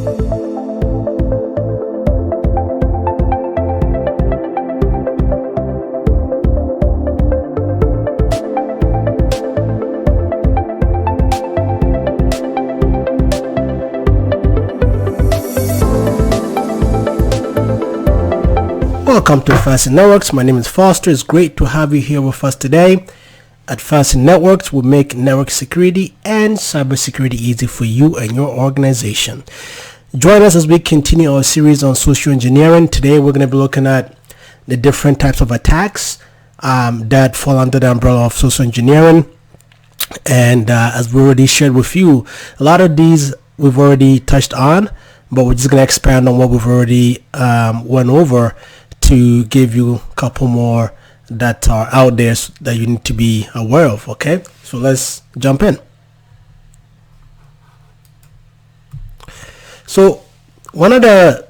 Welcome to Fast Networks. My name is Foster. It's great to have you here with us today. At Fast Networks, we make network security and cybersecurity easy for you and your organization. Join us as we continue our series on social engineering. Today, we're going to be looking at the different types of attacks that fall under the umbrella of social engineering. And as we already shared with you, a lot of these we've already touched on, but we're just going to expand on what we've already went over to give you a couple more that are out there that you need to be aware of. Okay, so let's jump in. So one of the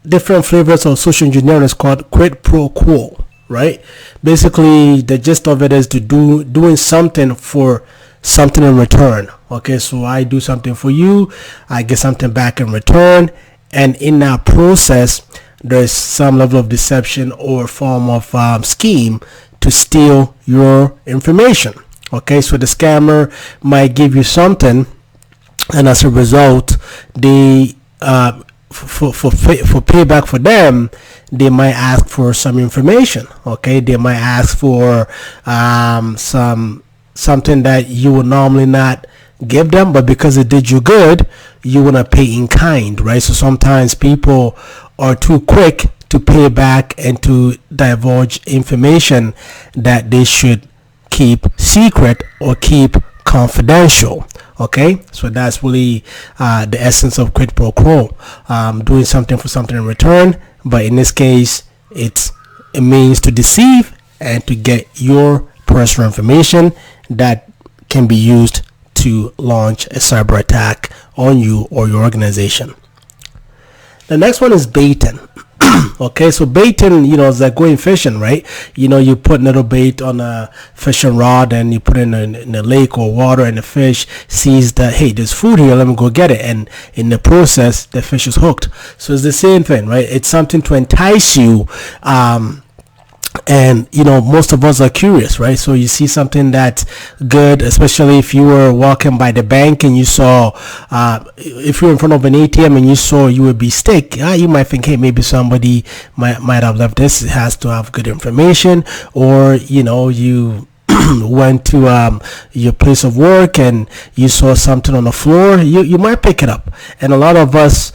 different flavors of social engineering is called quid pro quo, right? Basically, the gist of it is to doing something for something in return. Okay, so I do something for you, I get something back in return, and in that process there's some level of deception or form of scheme to steal your information. Okay, so the scammer might give you something, and as a result, they for payback for them, they might ask for some information. Okay, they might ask for something that you would normally not give them, but because it did you good, you want to pay in kind, right? So sometimes people are too quick to pay back and to divulge information that they should keep secret or keep confidential. Okay, so that's really the essence of quid pro quo, doing something for something in return, but in this case it's a means to deceive and to get your personal information that can be used to launch a cyber attack on you or your organization. The next one is baitin. Okay, so baitin, is like going fishing, right? You put little bait on a fishing rod and you put it in a lake or water, and the fish sees that, hey, there's food here, let me go get it, and in the process the fish is hooked. So it's the same thing, right? It's something to entice you, and most of us are curious, right? So you see something that's good, especially if you were walking by the bank and you saw if you're in front of an ATM and you saw USB stick, you might think, hey, maybe somebody might have left this. It has to have good information. Or you went to your place of work and you saw something on the floor, you might pick it up. And a lot of us,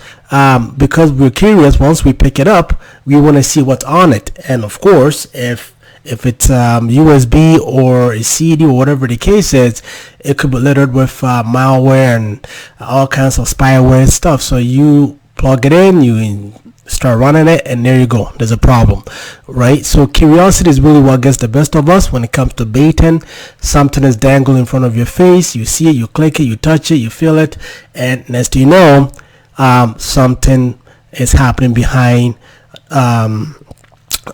because we're curious, once we pick it up, we want to see what's on it. And of course, if it's USB or a CD or whatever the case is, it could be littered with malware and all kinds of spyware and stuff. So you plug it in, you start running it, and there you go, there's a problem, right? So curiosity is really what gets the best of us when it comes to baiting. Something is dangled in front of your face, you see it, you click it, you touch it, you feel it, and next you know, something is happening behind,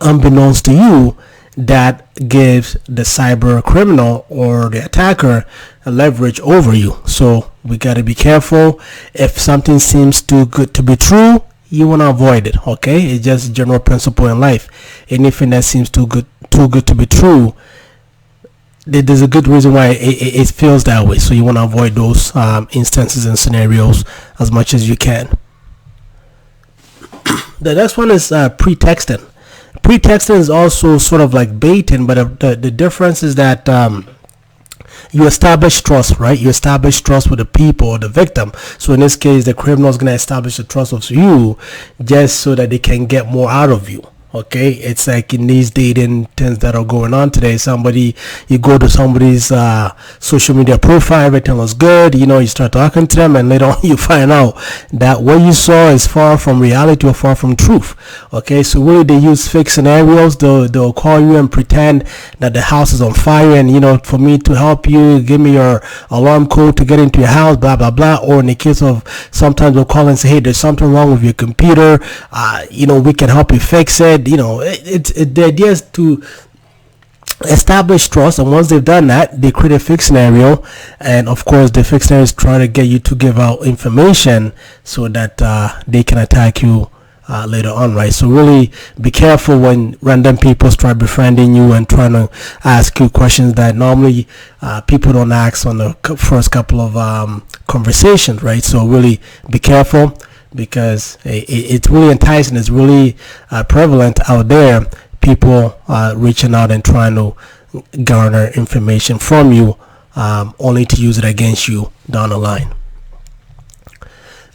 unbeknownst to you, that gives the cyber criminal or the attacker a leverage over you. So we got to be careful. If something seems too good to be true, you want to avoid it. Okay, it's just a general principle in life. Anything that seems too good to be true, there's a good reason why it feels that way. So you want to avoid those instances and scenarios as much as you can. The next one is pretexting. Pretexting is also sort of like baiting, but the difference is that you establish trust, right? You establish trust with the people or the victim. So in this case, the criminal is going to establish a trust with you just so that they can get more out of you. Okay, it's like in these dating things that are going on today, you go to somebody's social media profile, everything was good, you start talking to them, and later on you find out that what you saw is far from reality or far from truth. Okay, so really they use fake scenarios. They'll call you and pretend that the house is on fire, and for me to help you, give me your alarm code to get into your house, blah blah blah. Or in the case of, sometimes they'll call and say, hey, there's something wrong with your computer, we can help you fix it. The idea is to establish trust, and once they've done that, they create a fake scenario, and of course the fake scenario is trying to get you to give out information so that they can attack you later on, right? So really be careful when random people start befriending you and trying to ask you questions that normally people don't ask on the first couple of conversations, right? So really be careful, because it's really enticing. It's really prevalent out there. People reaching out and trying to garner information from you, only to use it against you down the line.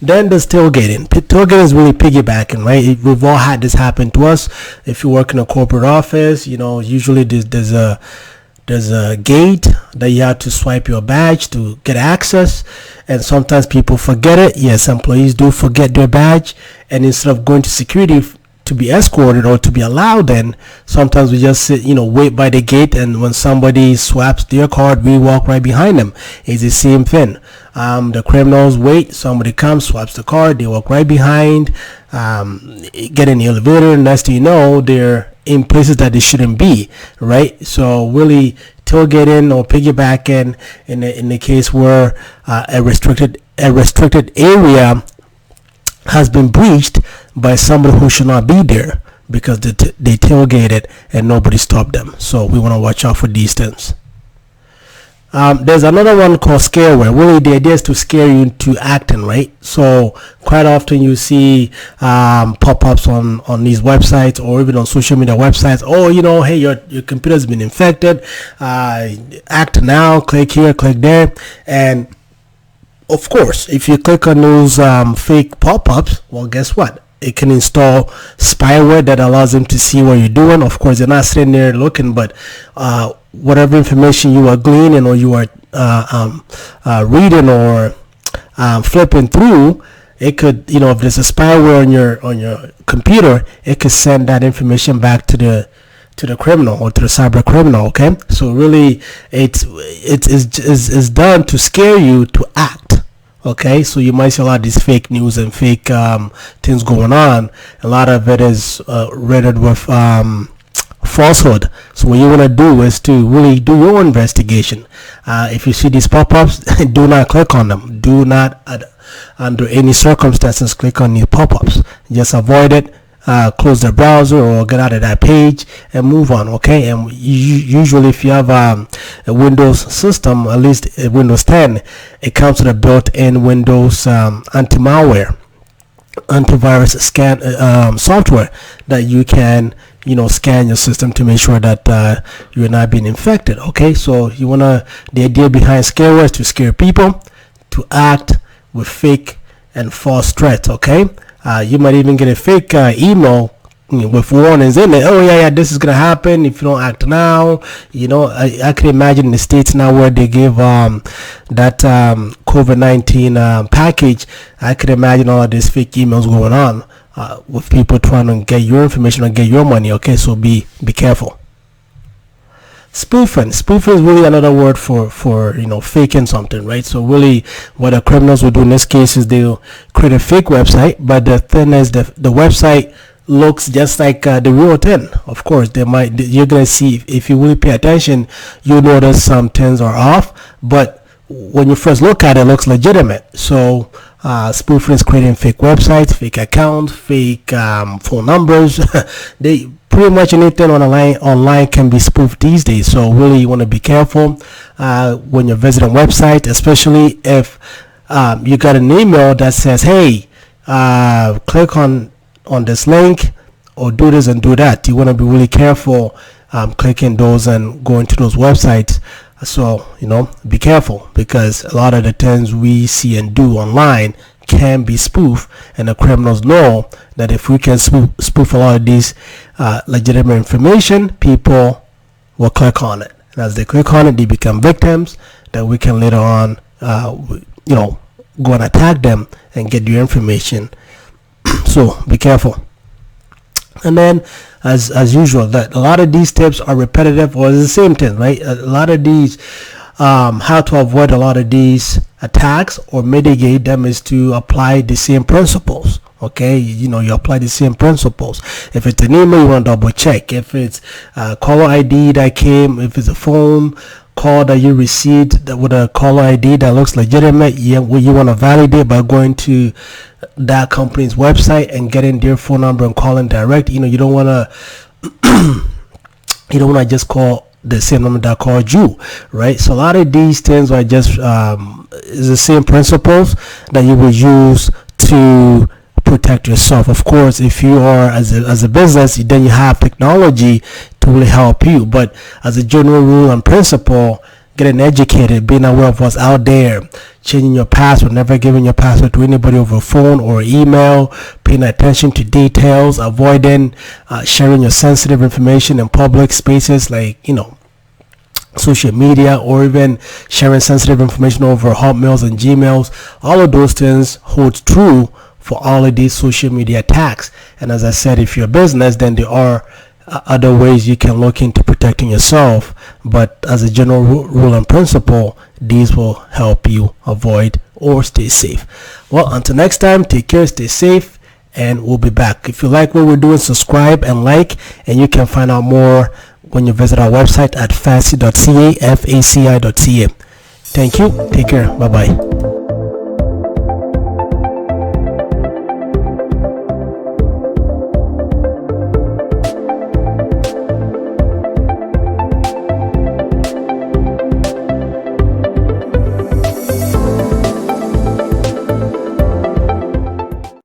Then there's tailgating. Tailgating is really piggybacking, right? We've all had this happen to us. If you work in a corporate office, usually there's a gate that you have to swipe your badge to get access, and sometimes people forget it. Yes, employees do forget their badge, and instead of going to security to be escorted or to be allowed, then sometimes we just sit, wait by the gate, and when somebody swaps their card, we walk right behind them. It's the same thing. The criminals wait, somebody comes, swaps the card, they walk right behind, get in the elevator, and next thing you know, they're in places that they shouldn't be, right? So really tailgating or piggybacking in the case where a restricted area has been breached by somebody who should not be there because they tailgated and nobody stopped them. So we want to watch out for these things. There's another one called scareware. Really, the idea is to scare you into acting, right? So quite often you see pop-ups on these websites or even on social media websites. Oh, hey, your computer's been infected. Act now. Click here, click there, and of course, if you click on those fake pop-ups, well, guess what? It can install spyware that allows them to see what you're doing. Of course, they're not sitting there looking, but whatever information you are gleaning or you are reading or flipping through, it could, if there's a spyware on your computer, it could send that information back to the criminal or to the cyber criminal. Okay, so really, it's done to scare you to act. Okay, so you might see a lot of these fake news and fake things going on. A lot of it is riddled with falsehood. So what you want to do is to really do your own investigation. If you see these pop-ups, do not click on them. Do not, under any circumstances, click on these pop-ups. Just avoid it. Close the browser or get out of that page and move on. Okay, and usually if you have a Windows system, at least Windows 10, it comes with a built-in Windows anti-malware, antivirus scan software that you can scan your system to make sure that you're not being infected. Okay, so the idea behind scareware is to scare people to act with fake and false threats. Okay. You might even get a fake email with warnings in it. Oh yeah, this is gonna happen if you don't act now. I can imagine in the States now where they give that COVID-19 package. I could imagine all of these fake emails going on with people trying to get your information or get your money. Okay, so be careful. Spoofing is really another word for faking something, right? So really what the criminals will do in this case is they'll create a fake website, but the thing is the website looks just like the real thing. Of course, you're gonna see, if you really pay attention, you'll notice some things are off, but when you first look at it, it looks legitimate. So spoofing is creating fake websites, fake accounts, fake phone numbers. They pretty much anything online can be spoofed these days. So really you want to be careful when you're visiting websites, especially if you got an email that says, hey, click on this link or do this and do that. You want to be really careful clicking those and going to those websites. So be careful, because a lot of the things we see and do online can be spoofed, and the criminals know that if we can spoof a lot of these legitimate information, people will click on it, and as they click on it, they become victims that we can later on go and attack them and get your information. So be careful. And then as usual, that a lot of these tips are repetitive or the same thing, right? A lot of these how to avoid a lot of these attacks or mitigate them is to apply the same principles. Okay, you apply the same principles. If it's an email, you want to double check. If it's caller ID that came, if it's a phone call that you received with a caller ID that looks legitimate, you want to validate by going to that company's website and getting their phone number and calling direct. You don't want to just call the same number that called you, right? So a lot of these things are just is the same principles that you will use to protect yourself. Of course, if you are as a business, then you have technology to really help you. But as a general rule and principle, getting educated, being aware of what's out there, changing your password, never giving your password to anybody over phone or email, paying attention to details, avoiding sharing your sensitive information in public spaces like social media, or even sharing sensitive information over Hotmails and Gmails. All of those things hold true for all of these social media attacks. And as I said, if you're a business, then there are other ways you can look into protecting yourself. But as a general rule and principle, these will help you avoid or stay safe. Well, until next time, take care, stay safe, and we'll be back. If you like what we're doing, subscribe and like, and you can find out more when you visit our website at faci.ca, faci.ca. Thank you. Take care. Bye-bye.